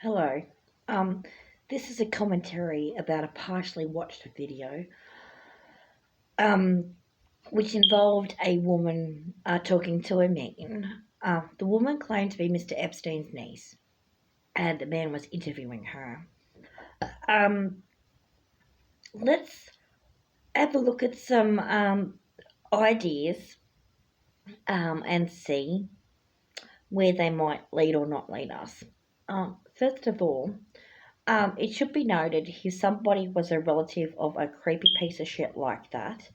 Hello. Um, this is a commentary about a partially watched video, um, which involved a woman talking to a man. The woman claimed to be Mr. Epstein's niece, and the man was interviewing her. Um, let's have a look at some ideas and see where they might lead or not lead us. First of all, it should be noted if somebody was a relative of a creepy piece of shit like that,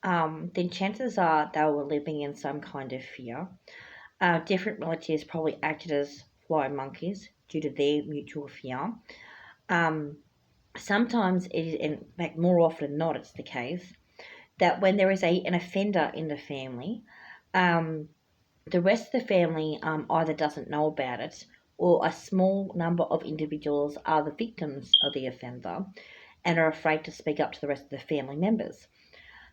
then chances are they were living in some kind of fear. Different relatives probably acted as flying monkeys due to their mutual fear. Um, Sometimes it is, in fact, more often than not, it's the case that when there is an offender in the family, um, the rest of the family either doesn't know about it or a small number of individuals are the victims of the offender and are afraid to speak up to the rest of the family members.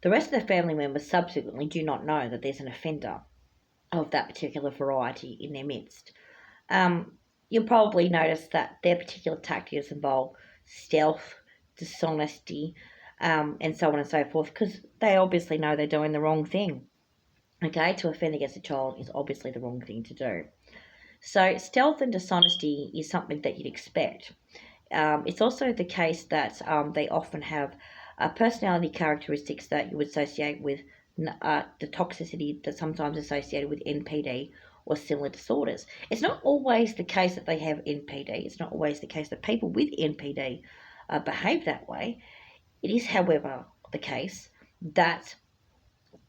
The rest of the family members subsequently do not know that there's an offender of that particular variety in their midst. You'll probably notice that their particular tactics involve stealth, dishonesty, and so on and so forth, because they obviously know they're doing the wrong thing. Okay, to offend against a child is obviously the wrong thing to do. So, stealth and dishonesty is something that you'd expect. It's also the case that they often have personality characteristics that you would associate with the toxicity that's sometimes associated with NPD or similar disorders. It's not always the case that they have NPD. It's not always the case that people with NPD behave that way. It is, however, the case that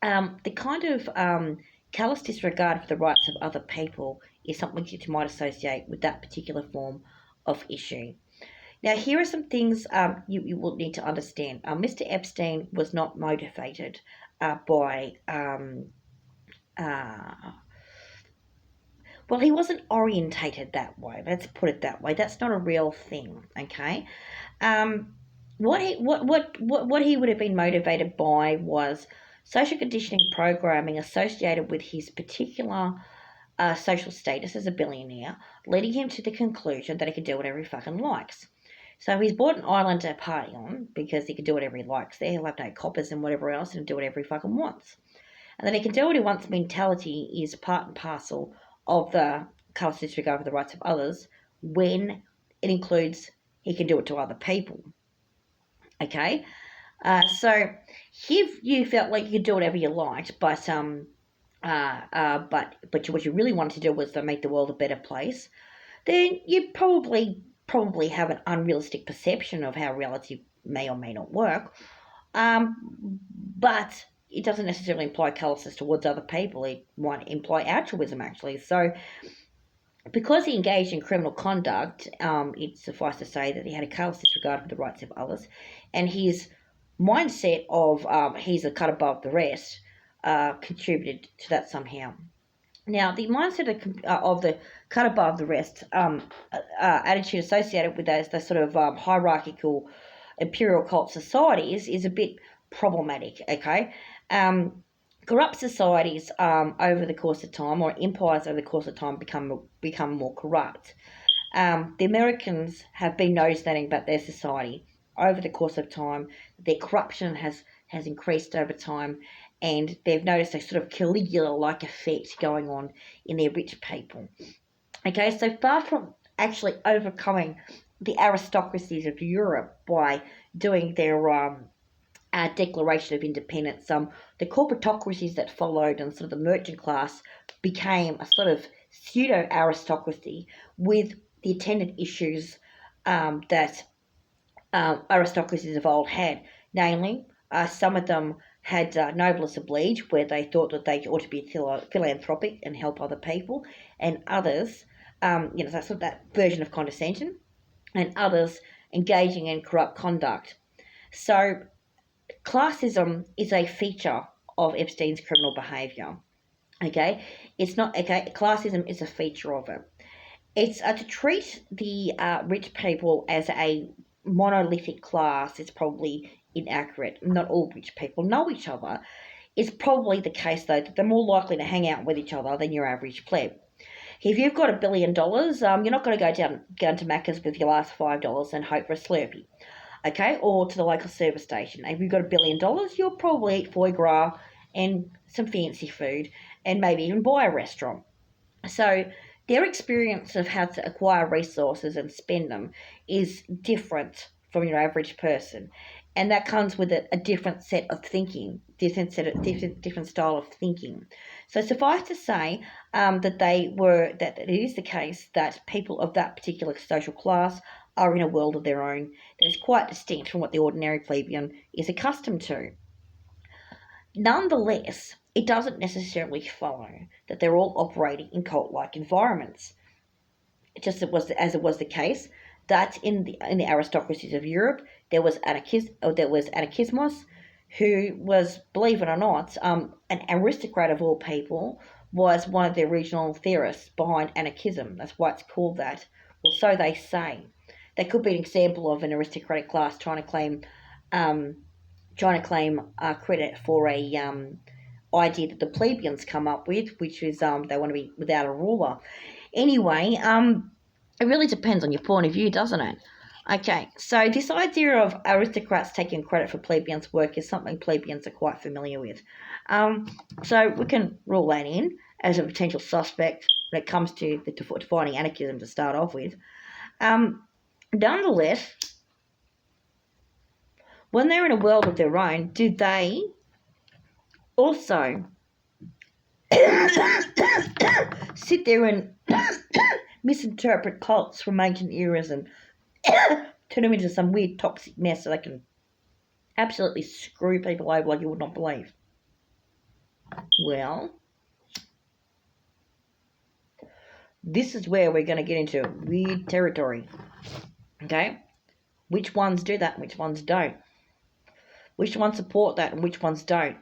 the kind of callous disregard for the rights of other people is something that you might associate with that particular form of issue. Now, here are some things you will need to understand. Mr. Epstein was not motivated by, well, he wasn't orientated that way. Let's put it that way. That's not a real thing, okay? Um, what he would have been motivated by was social conditioning programming associated with his particular social status as a billionaire, leading him to the conclusion that he could do whatever he fucking likes. So he's bought an island to party on because he can do whatever he likes there. He'll have no coppers and whatever else and do whatever he fucking wants. And then he can do what he wants mentality is part and parcel of the callous disregard for the rights of others when it includes he can do it to other people. Okay? So if you felt like you could do whatever you liked, but what you really wanted to do was to make the world a better place, then you probably have an unrealistic perception of how reality may or may not work. But it doesn't necessarily imply callousness towards other people. It might imply altruism, actually. So, because he engaged in criminal conduct, it's suffice to say that he had a callous disregard for the rights of others, and his mindset of he's a cut above the rest contributed to that somehow. Now, the mindset of the cut above the rest attitude associated with those sort of hierarchical imperial cult societies is a bit problematic, okay? Corrupt societies over the course of time, or empires over the course of time, become more corrupt. The Americans have been noticing about their society over the course of time. Their corruption has increased over time, and they've noticed a sort of Caligula-like effect going on in their rich people. Okay, so far from actually overcoming the aristocracies of Europe by doing their Declaration of Independence, the corporatocracies that followed and sort of the merchant class became a sort of pseudo aristocracy with the attendant issues that aristocracies of old had. Namely, some of them had noblesse oblige, where they thought that they ought to be philanthropic and help other people, and others, that's sort of that version of condescension, and others engaging in corrupt conduct. So classism is a feature of Epstein's criminal behaviour. Okay, it's not okay. Classism is a feature of it. It's to treat the rich people as a monolithic class is probably inaccurate. Not all rich people know each other. It's probably the case, though, that they're more likely to hang out with each other than your average pleb. If you've got $1 billion, you're not going to go down to Macca's with your last $5 and hope for a Slurpee, okay, or to the local service station. If you've got $1 billion, you'll probably eat foie gras and some fancy food, and maybe even buy a restaurant. So their experience of how to acquire resources and spend them is different from your average person, and that comes with a different set of thinking, different style of thinking. So suffice to say, that it is the case that people of that particular social class are in a world of their own that is quite distinct from what the ordinary plebeian is accustomed to. Nonetheless, it doesn't necessarily follow that they're all operating in cult-like environments. Just as it was the case that in the aristocracies of Europe there was anarchismos, who was, believe it or not, an aristocrat of all people, was one of the original theorists behind anarchism. That's why it's called that. Well, so they say. That could be an example of an aristocratic class um, trying to claim credit for a idea that the plebeians come up with, which is they want to be without a ruler. Anyway, it really depends on your point of view, doesn't it? Okay, so this idea of aristocrats taking credit for plebeians' work is something plebeians are quite familiar with. So we can rule that in as a potential suspect when it comes to defining anarchism to start off with. Nonetheless, when they're in a world of their own, do they also sit there and misinterpret cults from ancient eras and turn them into some weird toxic mess so they can absolutely screw people over like you would not believe? Well, this is where we're going to get into weird territory. Okay? Which ones do that and which ones don't? Which ones support that and which ones don't?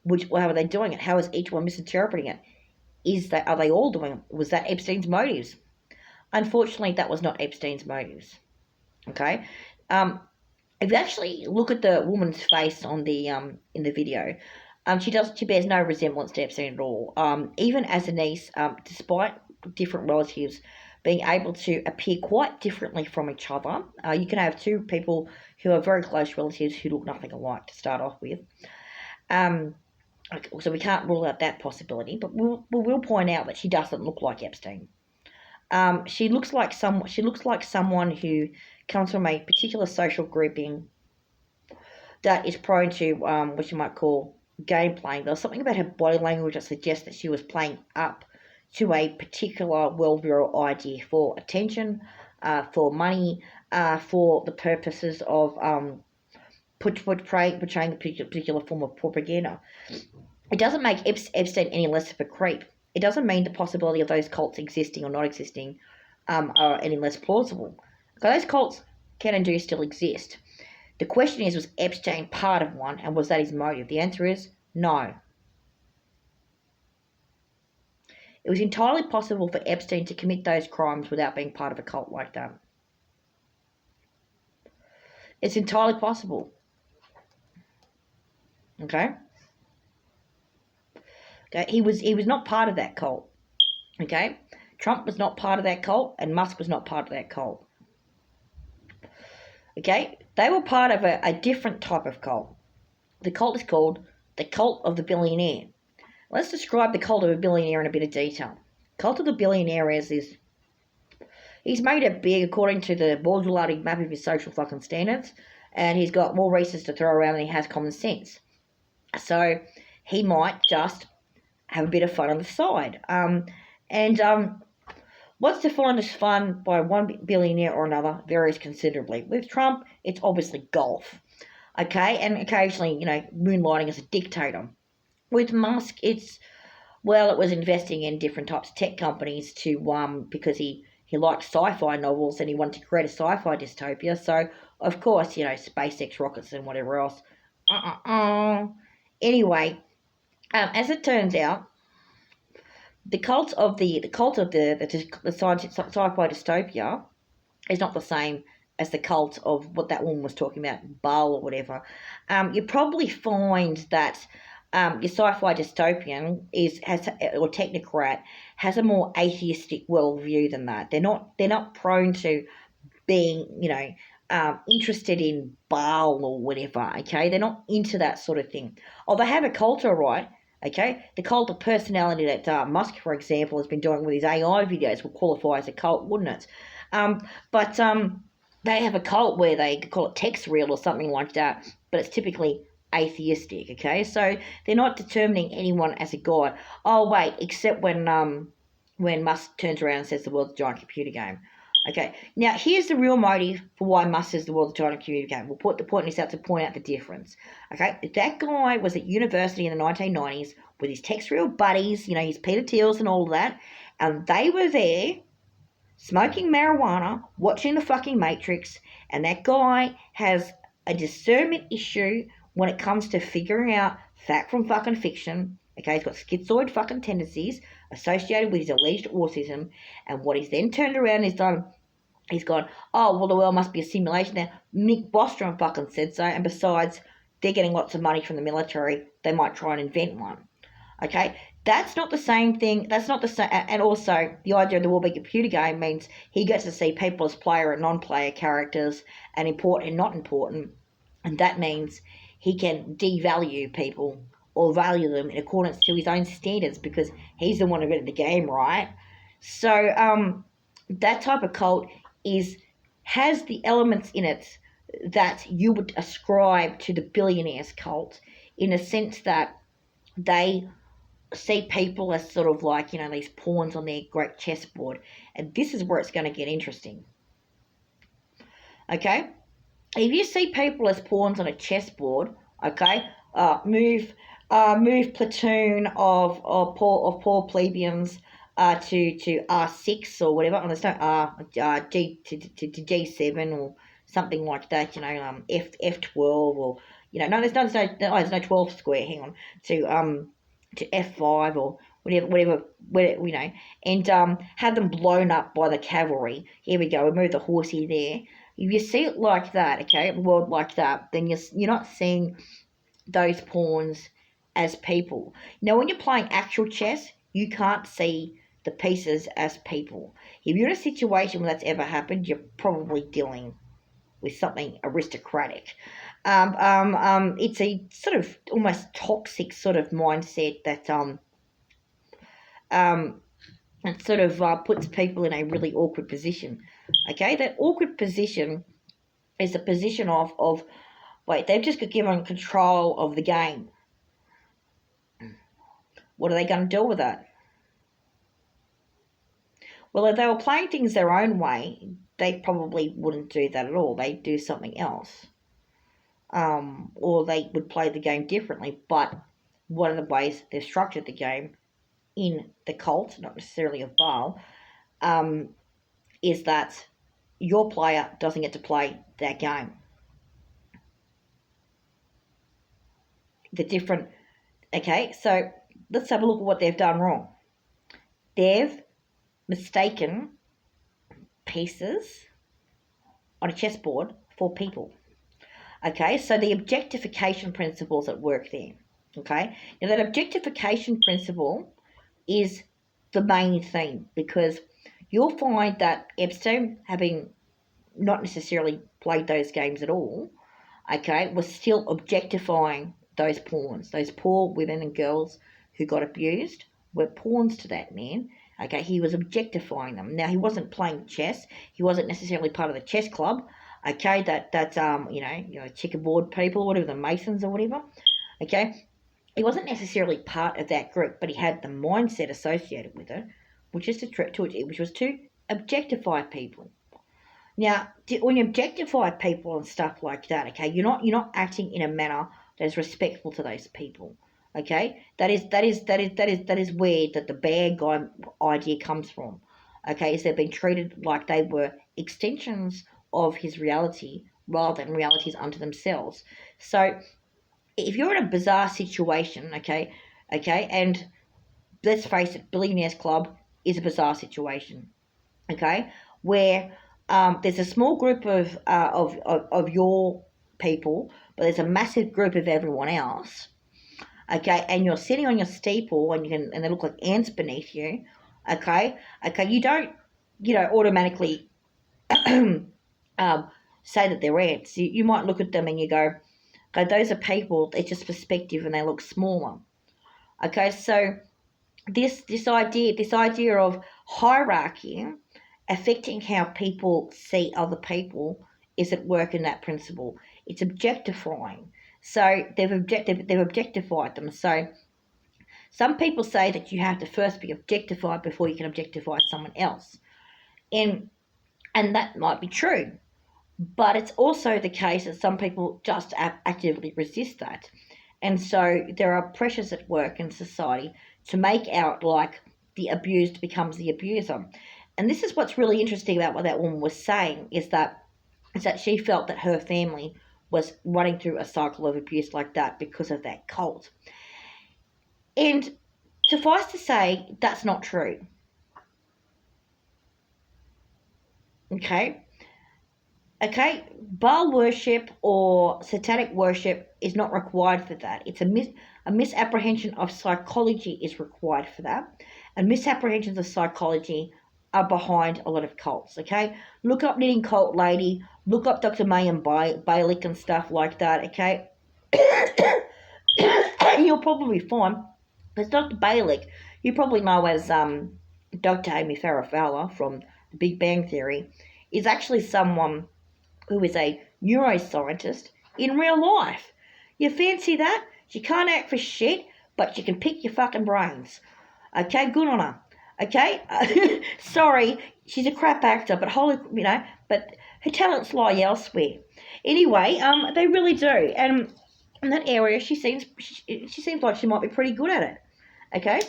How are they doing it? How is each one misinterpreting it? Are they all doing it? Was that Epstein's motives? Unfortunately, that was not Epstein's motives. Okay? If you actually look at the woman's face on the in the video, she bears no resemblance to Epstein at all. Even as a niece, despite different relatives being able to appear quite differently from each other, you can have two people who are very close relatives who look nothing alike to start off with. So we can't rule out that possibility, but we'll point out that she doesn't look like Epstein. She looks like someone who comes from a particular social grouping that is prone to what you might call game playing. There was something about her body language that suggests that she was playing up to a particular worldview idea for attention, for money, for the purposes of portraying a particular form of propaganda. It doesn't make Epstein any less of a creep. It doesn't mean the possibility of those cults existing or not existing are any less plausible. Because those cults can and do still exist. The question is, was Epstein part of one, and was that his motive? The answer is no. It was entirely possible for Epstein to commit those crimes without being part of a cult like that. It's entirely possible. Okay? Okay, he was not part of that cult. Okay? Trump was not part of that cult, and Musk was not part of that cult. Okay? They were part of a different type of cult. The cult is called the cult of the billionaire. Let's describe the cult of a billionaire in a bit of detail. Cult of the billionaire is he's made it big according to the borderline map of his social fucking standards, and he's got more reasons to throw around than he has common sense. So he might just have a bit of fun on the side. What's defined as fun by one billionaire or another varies considerably. With Trump, it's obviously golf. Okay, and occasionally, moonlighting as a dictator. With Musk, it was investing in different types of tech companies because he liked sci-fi novels and he wanted to create a sci-fi dystopia. So, of course, SpaceX rockets and whatever else. Anyway, as it turns out, the cult of the sci-fi dystopia is not the same as the cult of what that woman was talking about, Baal or whatever. You probably find that your sci-fi dystopian or technocrat has a more atheistic worldview than that. They're not prone to being, interested in Baal or whatever, okay? They're not into that sort of thing. Oh, they have a cult, all right, okay? The cult of personality that Musk, for example, has been doing with his AI videos would qualify as a cult, wouldn't it? But they have a cult where they call it text real or something like that, but it's typically atheistic, okay? So they're not determining anyone as a god. Oh, wait, except when Musk turns around and says the world's a giant computer game. Okay, now here's the real motive for why Musk says the world's a giant computer game. We'll put the point this out to point out the difference. Okay, that guy was at university in the 1990s with his text real buddies, his Peter Thiels and all of that, and they were there smoking marijuana, watching the fucking Matrix, and that guy has a discernment issue when it comes to figuring out fact from fucking fiction. Okay, he's got schizoid fucking tendencies associated with his alleged autism, and what he's then turned around and he's done, he's gone, oh, well, the world must be a simulation now. Mick Bostrom fucking said so, and besides, they're getting lots of money from the military, they might try and invent one. Okay, that's not the same thing. That's not the same. And also, the idea of the Warbeck computer game means he gets to see people as player and non-player characters, and important and not important. And that means he can devalue people or value them in accordance to his own standards because he's the one who invented the game, right? So that type of cult has the elements in it that you would ascribe to the billionaires cult, in a sense that they see people as sort of like, these pawns on their great chessboard. And this is where it's going to get interesting. Okay? If you see people as pawns on a chessboard, okay, move platoon of poor plebeians to R6 or whatever, and there's no G to G7 or something like that, F12 or no, there's no 12 square. Hang on, to F5 or whatever, and have them blown up by the cavalry. Here we go. We move the horsey there. If you see it like that, okay, a world like that, then you're not seeing those pawns as people. Now, when you're playing actual chess, you can't see the pieces as people. If you're in a situation where that's ever happened, you're probably dealing with something aristocratic. It's a sort of almost toxic sort of mindset that sort of puts people in a really awkward position. Okay, that awkward position is a position of wait, they've just got given control of the game. What are they going to do with that? Well, if they were playing things their own way, they probably wouldn't do that at all. They'd do something else. Or they would play the game differently. But one of the ways they've structured the game in the cult, not necessarily of Baal, is that your player doesn't get to play that game. Okay, so let's have a look at what they've done wrong. They've mistaken pieces on a chessboard for people. Okay, so the objectification principles at work there. Okay, now that objectification principle is the main theme, because you'll find that Epstein, having not necessarily played those games at all, okay, was still objectifying those pawns. Those poor women and girls who got abused were pawns to that man. Okay, he was objectifying them. Now, he wasn't playing chess. He wasn't necessarily part of the chess club. Okay, that's checkerboard people, whatever, the Masons or whatever. Okay, he wasn't necessarily part of that group, but he had the mindset associated with it, which was to objectify people. Now, when you objectify people and stuff like that, okay, you're not acting in a manner that is respectful to those people. Okay, that is where the bad guy idea comes from. Okay, is they've been treated like they were extensions of his reality rather than realities unto themselves. So, if you're in a bizarre situation, okay, and let's face it, Billionaires Club is a bizarre situation, okay, where there's a small group of your people, but there's a massive group of everyone else. okay, and you're sitting on your steeple and they look like ants beneath you, okay, you don't, automatically um, say that they're ants. You might look at them and you go, okay, those are people. It's just perspective, and they look smaller. Okay, so this idea of hierarchy affecting how people see other people is at work in that principle. It's objectifying. So they've objectified them. So some people say that you have to first be objectified before you can objectify someone else, and that might be true. But it's also the case that some people just actively resist that. And so there are pressures at work in society to make out like the abused becomes the abuser. And this is what's really interesting about what that woman was saying is that she felt that her family was running through a cycle of abuse like that because of that cult. And suffice to say, that's not true. Okay? Okay, Baal worship or satanic worship is not required for that. It's a misapprehension of psychology is required for that, and misapprehensions of psychology are behind a lot of cults. Okay, look up knitting cult lady, look up Dr. Mayim Bialik and stuff like that. Okay, and you'll probably find because Dr. Bialik, you probably know as Dr. Amy Farrah Fowler from The Big Bang Theory, is actually someone who is a neuroscientist in real life. You fancy that? She can't act for shit, but she can pick your fucking brains. Okay, good on her. Okay, sorry, she's a crap actor, but but her talents lie elsewhere. Anyway, they really do, and in that area, she seems like she might be pretty good at it. Okay,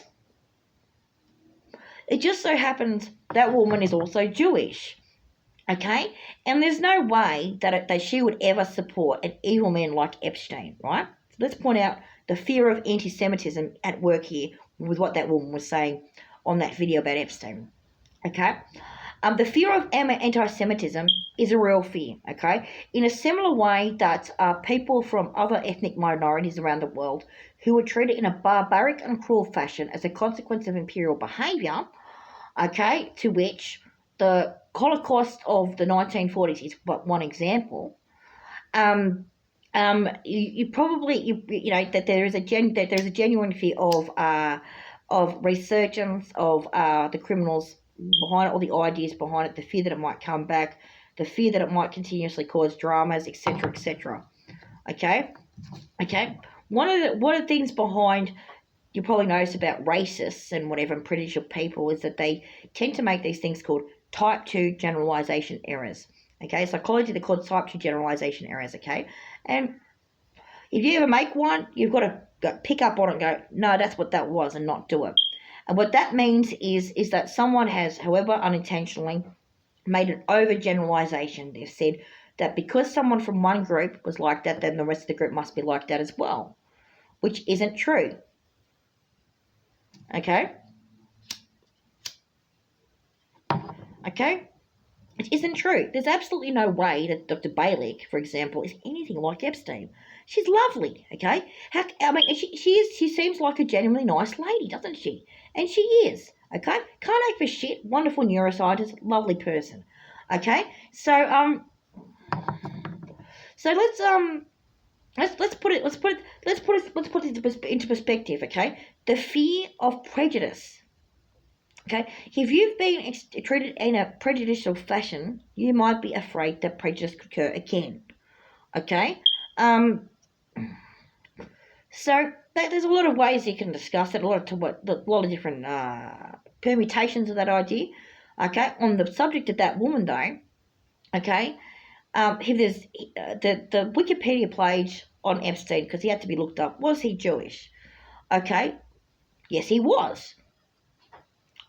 it just so happens that woman is also Jewish. Okay, and there's no way that she would ever support an evil man like Epstein, right? So let's point out the fear of anti-Semitism at work here with what that woman was saying on that video about Epstein. Okay, the fear of anti-Semitism is a real fear. Okay, in a similar way that people from other ethnic minorities around the world who were treated in a barbaric and cruel fashion as a consequence of imperial behaviour, okay, to which the Holocaust of the 1940s is but one example. You probably that there is a genuine fear of resurgence of the criminals behind it, all the ideas behind it, the fear that it might come back, the fear that it might continuously cause dramas, etc., etc. Okay, okay. One of the things behind you probably notice about racists and whatever and prejudicial people is that they tend to make these things called type 2 generalization errors. Okay, psychology, they're called type 2 generalization errors. Okay, and if you ever make one, you've got to pick up on it and go, no, that's what that was, and not do it. And what that means is that someone has, however unintentionally, made an overgeneralization. They've said that because someone from one group was like that, then the rest of the group must be like that as well, which isn't true. Okay? Okay? It isn't true. There's absolutely no way that Dr. Balick, for example, is anything like Epstein. She's lovely, okay? She seems like a genuinely nice lady, doesn't she? And she is, okay? Can't act for shit. Wonderful neuroscientist, lovely person, okay? So let's put it into perspective, okay? The fear of prejudice. Okay, if you've been treated in a prejudicial fashion, you might be afraid that prejudice could occur again. Okay, so there's a lot of ways you can discuss it, a lot of different permutations of that idea. Okay, on the subject of that woman though, okay, if there's the Wikipedia page on Epstein, because he had to be looked up, was he Jewish? Okay, yes he was.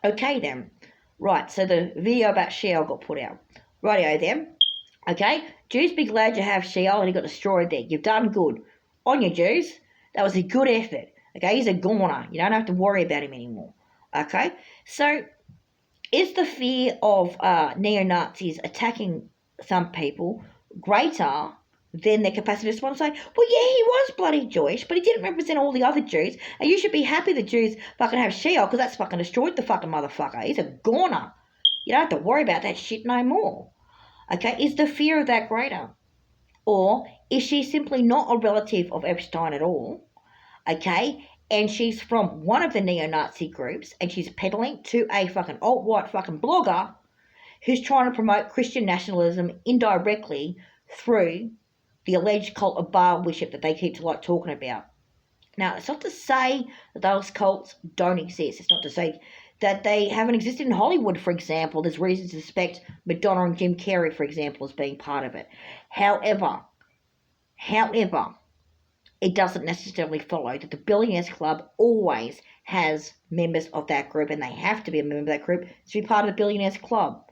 Okay then. Right, so the video about Sheol got put out. Rightio then. Okay, Jews be glad you have Sheol and he got destroyed there. You've done good. On you, Jews. That was a good effort. Okay, he's a goner. You don't have to worry about him anymore. Okay, so is the fear of neo-Nazis attacking some people greater then their capacity to respond and say, well, yeah, he was bloody Jewish, but he didn't represent all the other Jews, and you should be happy the Jews fucking have Sheol, because that's fucking destroyed the fucking motherfucker. He's a goner. You don't have to worry about that shit no more. Okay, is the fear of that greater? Or is she simply not a relative of Epstein at all? Okay, and she's from one of the neo-Nazi groups, and she's peddling to a fucking alt-right fucking blogger who's trying to promote Christian nationalism indirectly through the alleged cult of Baal worship that they keep talking about. Now, it's not to say that those cults don't exist. It's not to say that they haven't existed in Hollywood, for example. There's reason to suspect Madonna and Jim Carrey, for example, as being part of it. However, it doesn't necessarily follow that the Billionaires Club always has members of that group, and they have to be a member of that group to be part of the Billionaires Club.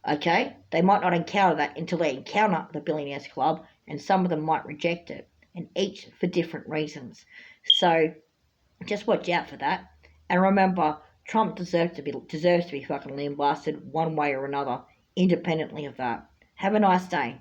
Okay? They might not encounter that until they encounter the Billionaires Club, and some of them might reject it, and each for different reasons. So, just watch out for that. And remember, Trump deserves to be fucking lambasted one way or another, independently of that. Have a nice day.